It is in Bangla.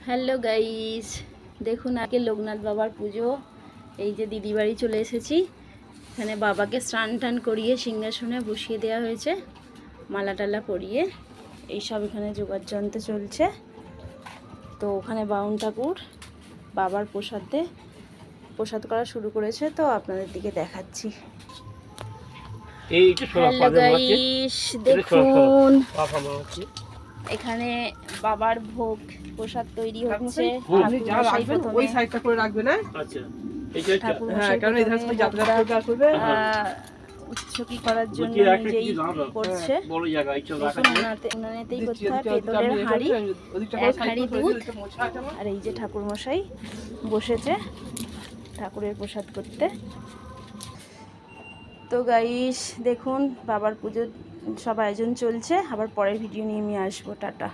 হ্যালো গাইস, দেখুন আগে লোকনাথ বাবার পুজো। এই যে দিদি বাড়ি চলে এসেছি। এখানে বাবাকে স্নান টান করিয়ে সিংহাসনে বসিয়ে দেওয়া হয়েছে, মালা টালা পরিয়ে। এইসব এখানে জোগাড় যন্ত্র চলছে। তো ওখানে বাউন ঠাকুর বাবার প্রসাদ করা শুরু করেছে, তো আপনাদের দিকে দেখাচ্ছি। হ্যালো গাইস, দেখুন এখানে বাবার ভোগ প্রসাদ তৈরি হচ্ছে। উৎসকি করার জন্য নিজেই করছে। উনানেতেই করতে হয়। পেতলের হাঁড়ি, এক হাঁড়ি দুধ, আর এই যে ঠাকুর মশাই বসেছে ঠাকুরের প্রসাদ করতে। তো গাইস দেখুন বাবার পুজোর সব আয়োজন চলছে। আবার পরের ভিডিও নিয়ে আমি আসবো। টাটা।